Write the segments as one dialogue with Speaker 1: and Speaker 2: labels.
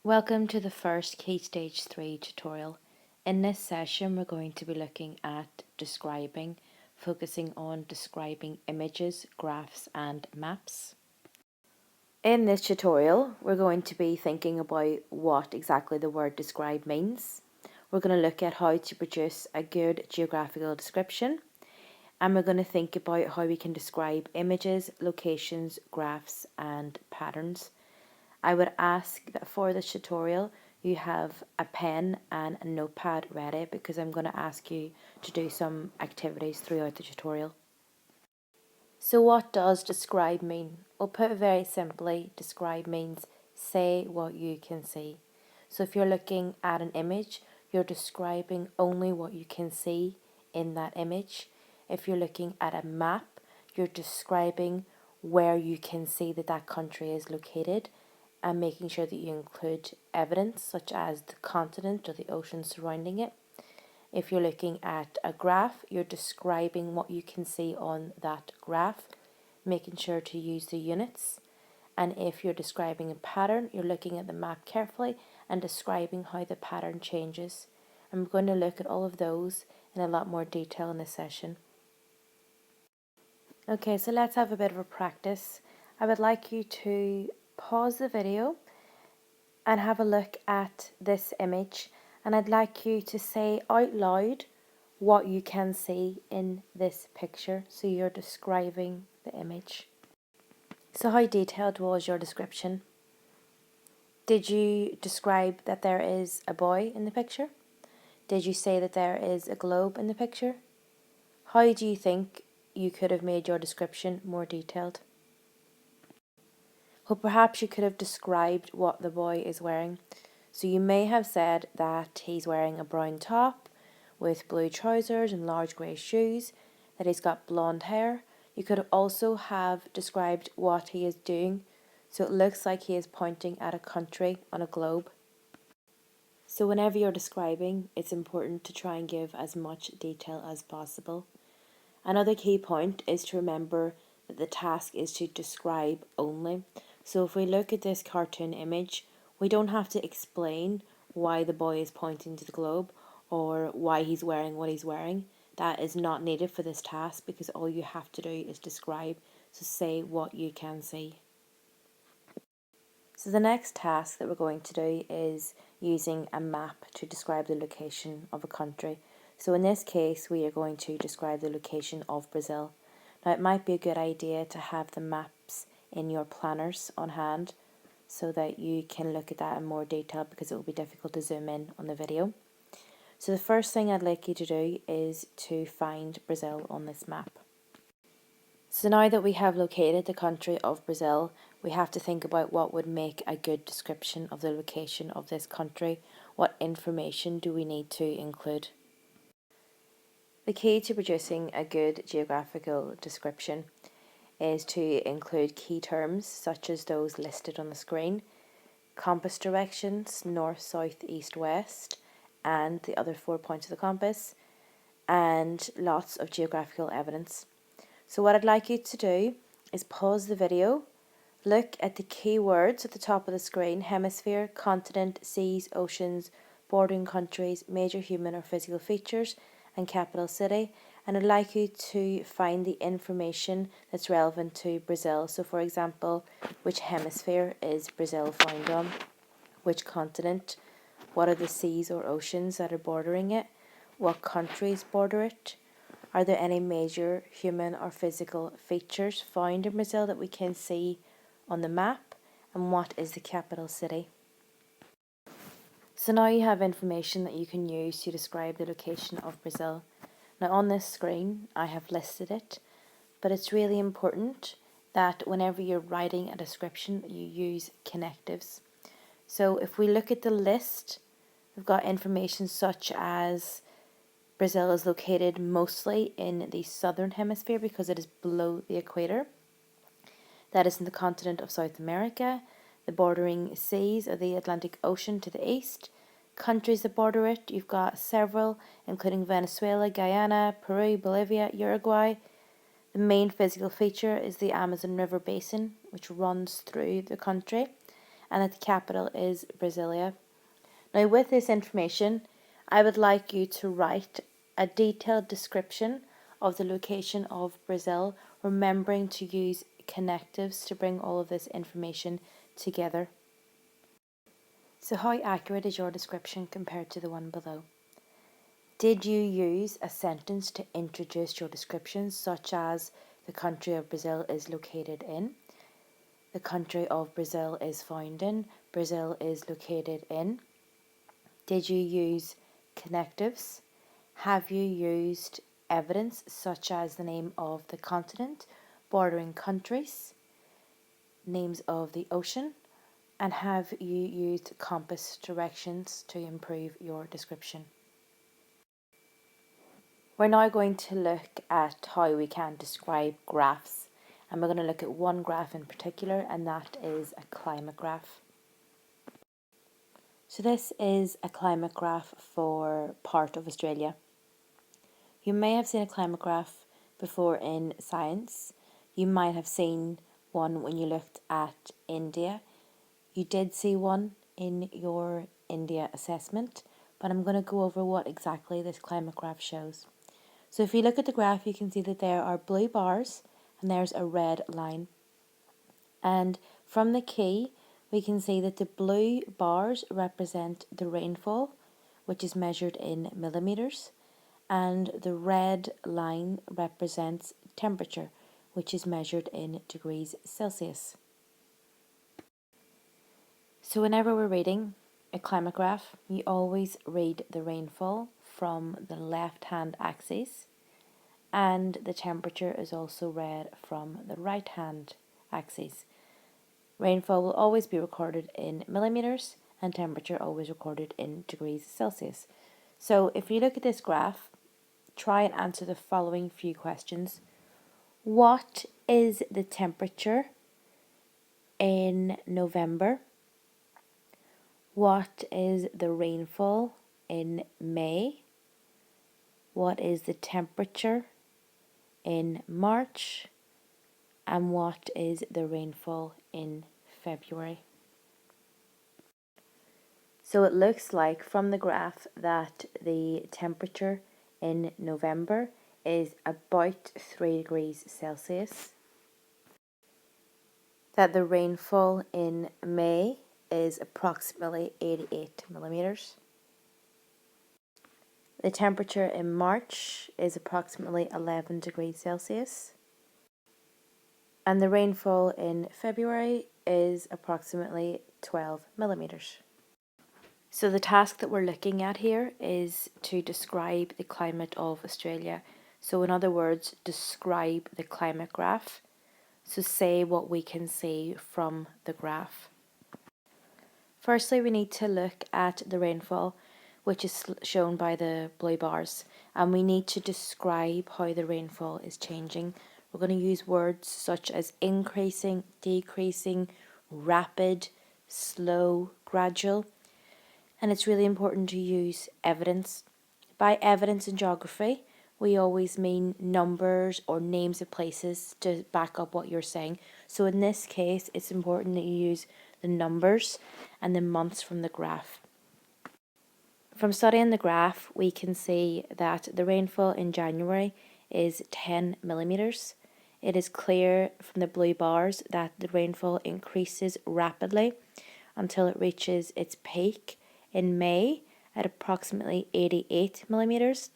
Speaker 1: Welcome to the first Key Stage 3 tutorial. In this session we're going to be looking at describing, focusing on describing images, graphs and maps. In this tutorial we're going to be thinking about what exactly the word describe means. We're going to look at how to produce a good geographical description, and we're going to think about how we can describe images, locations, graphs and patterns. I would ask that for this tutorial you have a pen and a notepad ready, because I'm going to ask you to do some activities throughout the tutorial. So what does describe mean? Well, put it very simply, describe means say what you can see. So if you're looking at an image, you're describing only what you can see in that image. If you're looking at a map, you're describing where you can see that that country is located, and making sure that you include evidence such as the continent or the ocean surrounding it. If you're looking at a graph, you're describing what you can see on that graph, making sure to use the units. And if you're describing a pattern, you're looking at the map carefully and describing how the pattern changes. I'm going to look at all of those in a lot more detail in this session. Okay, so let's have a bit of a practice. I would like you to pause the video and have a look at this image, and I'd like you to say out loud what you can see in this picture. So you're describing the image. So how detailed was your description? Did you describe that there is a boy in the picture? Did you say that there is a globe in the picture? How do you think you could have made your description more detailed? Well, perhaps you could have described what the boy is wearing. So you may have said that he's wearing a brown top with blue trousers and large grey shoes, that he's got blonde hair. You could also have described what he is doing. So it looks like he is pointing at a country on a globe. So whenever you're describing, it's important to try and give as much detail as possible. Another key point is to remember that the task is to describe only. So if we look at this cartoon image, we don't have to explain why the boy is pointing to the globe or why he's wearing what he's wearing. That is not needed for this task, because all you have to do is describe. So say what you can see. So the next task that we're going to do is using a map to describe the location of a country. So in this case, we are going to describe the location of Brazil. Now it might be a good idea to have the maps in your planners on hand so that you can look at that in more detail, because it will be difficult to zoom in on the video. So the first thing I'd like you to do is to find Brazil on this map. So now that we have located the country of Brazil, we have to think about what would make a good description of the location of this country. What information do we need to include? The key to producing a good geographical description is to include key terms such as those listed on the screen, compass directions, north, south, east, west, and the other 4 points of the compass, and lots of geographical evidence. So what I'd like you to do is pause the video, look at the keywords at the top of the screen: hemisphere, continent, seas, oceans, bordering countries, major human or physical features, and capital city. And I'd like you to find the information that's relevant to Brazil. So for example, which hemisphere is Brazil found on? Which continent? What are the seas or oceans that are bordering it? What countries border it? Are there any major human or physical features found in Brazil that we can see on the map? And what is the capital city? So now you have information that you can use to describe the location of Brazil. Now on this screen I have listed it, but it's really important that whenever you're writing a description you use connectives. So if we look at the list, we've got information such as Brazil is located mostly in the southern hemisphere because it is below the equator. That is in the continent of South America. The bordering seas are the Atlantic Ocean to the east. Countries that border it, you've got several, including Venezuela, Guyana, Peru, Bolivia, Uruguay. The main physical feature is the Amazon River basin, which runs through the country. and that the capital is Brasilia. Now, with this information, I would like you to write a detailed description of the location of Brazil, remembering to use connectives to bring all of this information together. So how accurate is your description compared to the one below? Did you use a sentence to introduce your description, such as the country of Brazil is located in, the country of Brazil is found in, Brazil is located in? Did you use connectives? Have you used evidence such as the name of the continent, bordering countries, names of the ocean? And have you used compass directions to improve your description? We're now going to look at how we can describe graphs, and we're going to look at one graph in particular, and that is a climate graph. So this is a climate graph for part of Australia. You may have seen a climate graph before in science. You might have seen one when you looked at India. You did see one in your India assessment, but I'm going to go over what exactly this climate graph shows. So if you look at the graph, you can see that there are blue bars and there's a red line. And from the key, we can see that the blue bars represent the rainfall, which is measured in millimeters, and the red line represents temperature, which is measured in degrees Celsius. So whenever we're reading a climate graph, you always read the rainfall from the left-hand axis, and the temperature is also read from the right-hand axis. Rainfall will always be recorded in millimeters and temperature always recorded in degrees Celsius. So if you look at this graph, try and answer the following few questions. What is the temperature in November? What is the rainfall in May? What is the temperature in March? And what is the rainfall in February? So it looks like from the graph that the temperature in November is about 3 degrees Celsius, that the rainfall in May is approximately 88 millimeters. The temperature in March is approximately 11 degrees Celsius. And the rainfall in February is approximately 12 millimeters. So the task that we're looking at here is to describe the climate of Australia. So in other words, describe the climate graph. So say what we can see from the graph. Firstly, we need to look at the rainfall, which is shown by the blue bars, and we need to describe how the rainfall is changing. We're going to use words such as increasing, decreasing, rapid, slow, gradual, and it's really important to use evidence. By evidence in geography, we always mean numbers or names of places to back up what you're saying. So in this case, it's important that you use the numbers and the months from the graph. From studying the graph, we can see that the rainfall in January is 10 millimeters. It is clear from the blue bars that the rainfall increases rapidly until it reaches its peak in May at approximately 88 millimeters.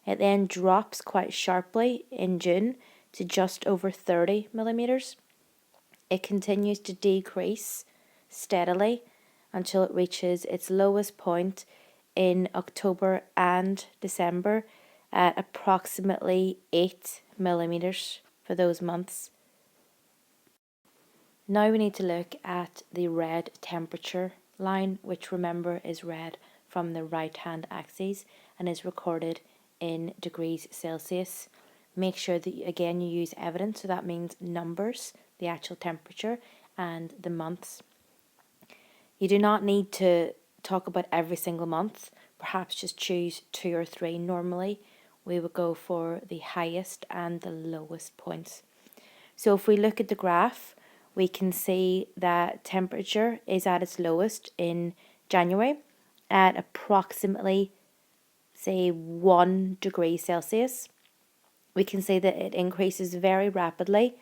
Speaker 1: It then drops quite sharply in June to just over 30 millimeters. It continues to decrease steadily until it reaches its lowest point in October and December at approximately 8 millimeters for those months. Now we need to look at the red temperature line, which remember is read from the right hand axis and is recorded in degrees Celsius. Make sure that again you use evidence, so that means numbers, the actual temperature, and the months. You do not need to talk about every single month, perhaps just choose 2 or 3. Normally we would go for the highest and the lowest points. So if we look at the graph, we can see that temperature is at its lowest in January at approximately, say, 1 degree Celsius. We can see that it increases very rapidly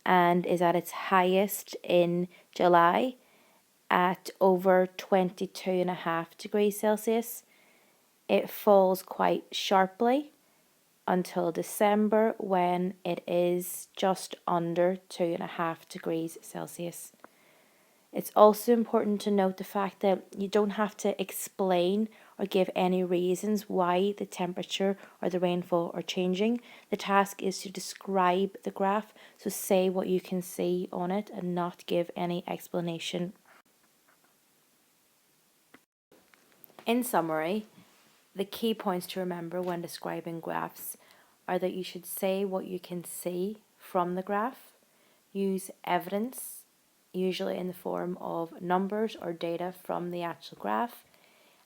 Speaker 1: and is at its highest in July at over 22.5 degrees Celsius. It falls quite sharply until December, when it is just under 2.5 degrees Celsius. It's also important to note the fact that you don't have to explain or give any reasons why the temperature or the rainfall are changing. The task is to describe the graph, so say what you can see on it and not give any explanation. In summary, the key points to remember when describing graphs are that you should say what you can see from the graph, use evidence, usually in the form of numbers or data from the actual graph,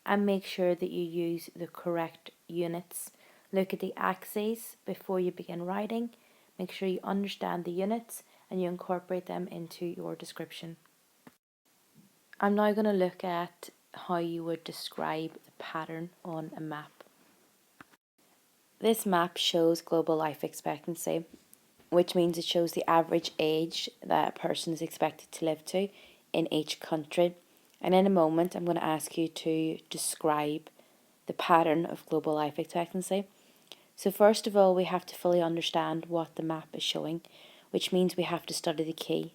Speaker 1: and make sure that you use the correct units. Look at the axes before you begin writing, make sure you understand the units and you incorporate them into your description. I'm now going to look at how you would describe the pattern on a map. This map shows global life expectancy, which means it shows the average age that a person is expected to live to in each country. And in a moment, I'm going to ask you to describe the pattern of global life expectancy. So first of all, we have to fully understand what the map is showing, which means we have to study the key.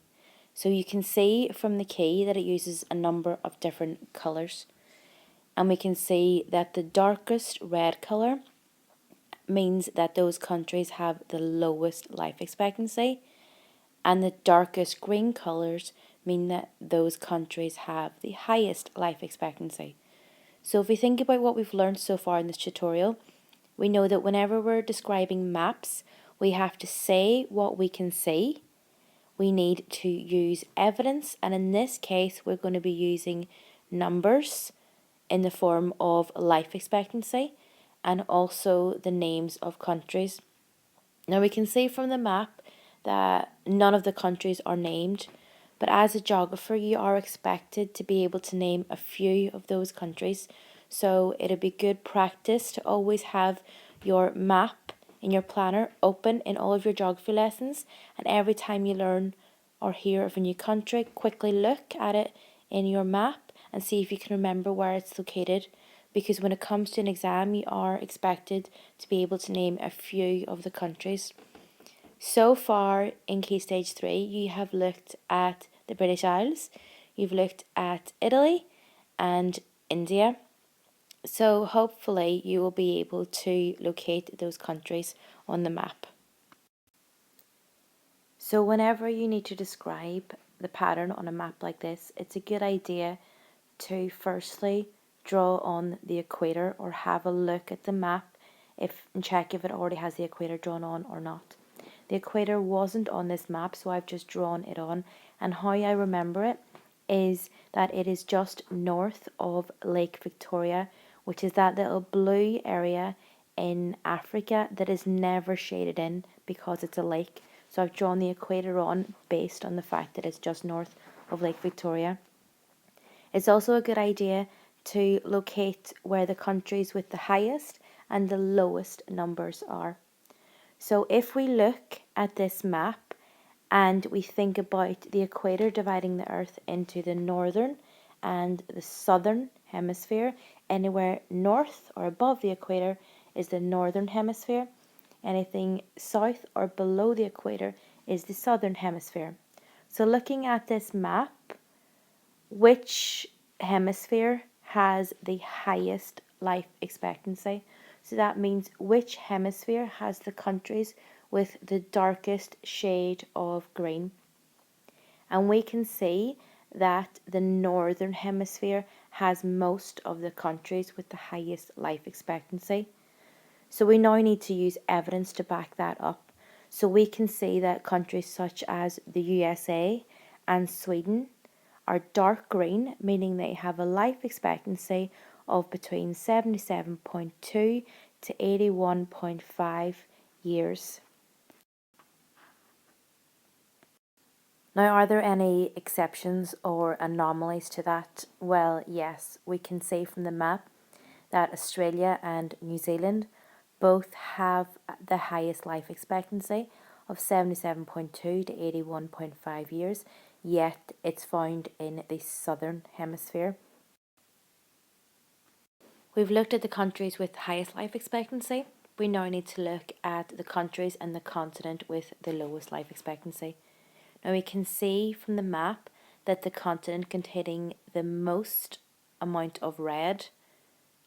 Speaker 1: So you can see from the key that it uses a number of different colours. And we can see that the darkest red colour means that those countries have the lowest life expectancy, and the darkest green colours mean that those countries have the highest life expectancy. So if we think about what we've learned so far in this tutorial, we know that whenever we're describing maps, we have to say what we can see. We need to use evidence, and in this case, we're going to be using numbers in the form of life expectancy and also the names of countries. Now we can see from the map that none of the countries are named, but as a geographer you are expected to be able to name a few of those countries. So it'd be good practice to always have your map in your planner open in all of your geography lessons, and every time you learn or hear of a new country, quickly look at it in your map and see if you can remember where it's located, because when it comes to an exam you are expected to be able to name a few of the countries. So far in Key Stage 3 you have looked at the British Isles, you've looked at Italy and India. So hopefully you will be able to locate those countries on the map. So whenever you need to describe the pattern on a map like this, it's a good idea to firstly draw on the equator or have a look at the map and check if it already has the equator drawn on or not. The equator wasn't on this map, so I've just drawn it on, and how I remember it is that it is just north of Lake Victoria, which is that little blue area in Africa that is never shaded in because it's a lake. So I've drawn the equator on based on the fact that it's just north of Lake Victoria. It's also a good idea to locate where the countries with the highest and the lowest numbers are. So if we look at this map and we think about the equator dividing the earth into the northern and the southern hemisphere, anywhere north or above the equator is the northern hemisphere, anything south or below the equator is the southern hemisphere. So looking at this map, which hemisphere has the highest life expectancy? So that means which hemisphere has the countries with the darkest shade of green. And we can see that the northern hemisphere has most of the countries with the highest life expectancy. So we now need to use evidence to back that up. So we can see that countries such as the USA and Sweden are dark green, meaning they have a life expectancy of between 77.2 to 81.5 years. Now, are there any exceptions or anomalies to that? Well, yes, we can see from the map that Australia and New Zealand both have the highest life expectancy of 77.2 to 81.5 years, yet it's found in the southern hemisphere. We've looked at the countries with the highest life expectancy. We now need to look at the countries and the continent with the lowest life expectancy. Now we can see from the map that the continent containing the most amount of red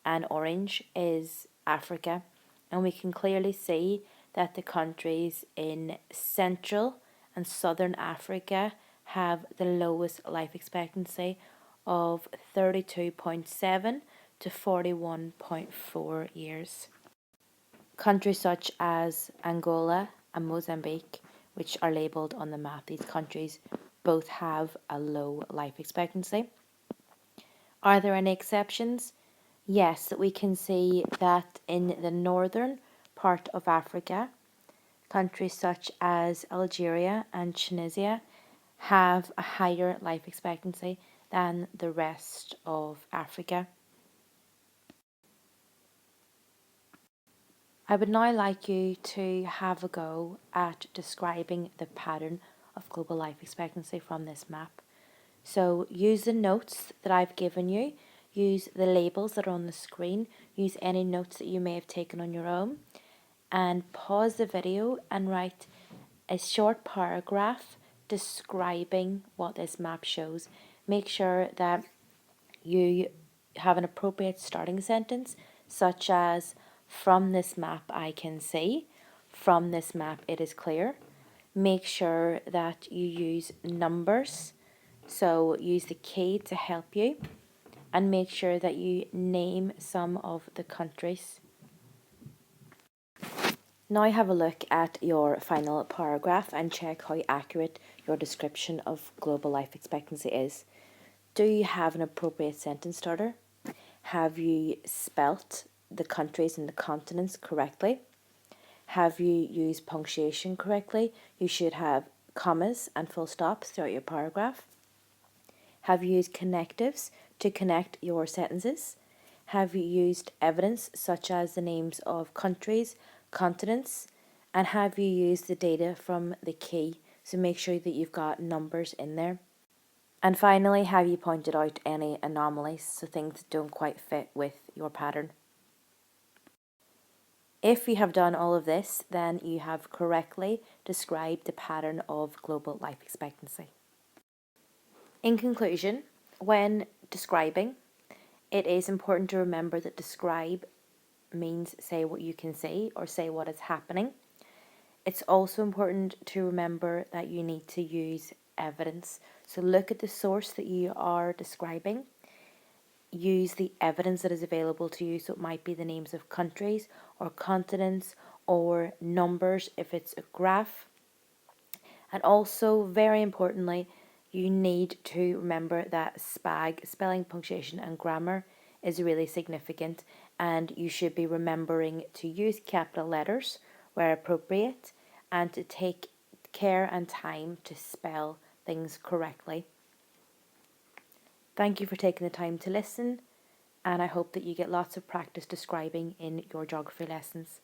Speaker 1: and orange is Africa, and we can clearly see that the countries in Central and Southern Africa have the lowest life expectancy of 32.7 to 41.4 years. Countries such as Angola and Mozambique, which are labelled on the map, these countries both have a low life expectancy. Are there any exceptions? Yes, we can see that in the northern part of Africa, countries such as Algeria and Tunisia have a higher life expectancy than the rest of Africa. I would now like you to have a go at describing the pattern of global life expectancy from this map. So use the notes that I've given you, use the labels that are on the screen, use any notes that you may have taken on your own, and pause the video and write a short paragraph describing what this map shows. Make sure that you have an appropriate starting sentence, such as, from this map I can see, from this map it is clear. Make sure that you use numbers, so use the key to help you, and make sure that you name some of the countries. Now have a look at your final paragraph and check how accurate your description of global life expectancy is. Do you have an appropriate sentence starter? Have you spelt the countries and the continents correctly? Have you used punctuation correctly? You should have commas and full stops throughout your paragraph. Have you used connectives to connect your sentences? Have you used evidence such as the names of countries, continents? And have you used the data from the key? So make sure that you've got numbers in there. And finally, have you pointed out any anomalies, so things that don't quite fit with your pattern? If you have done all of this, then you have correctly described the pattern of global life expectancy. In conclusion, when describing, it is important to remember that describe means say what you can see or say what is happening. It's also important to remember that you need to use evidence. So look at the source that you are describing. Use the evidence that is available to you. So it might be the names of countries or continents or numbers if it's a graph. And also, very importantly, you need to remember that SPAG, spelling, punctuation and grammar, is really significant, and you should be remembering to use capital letters where appropriate and to take care and time to spell things correctly. Thank you for taking the time to listen, and I hope that you get lots of practice describing in your geography lessons.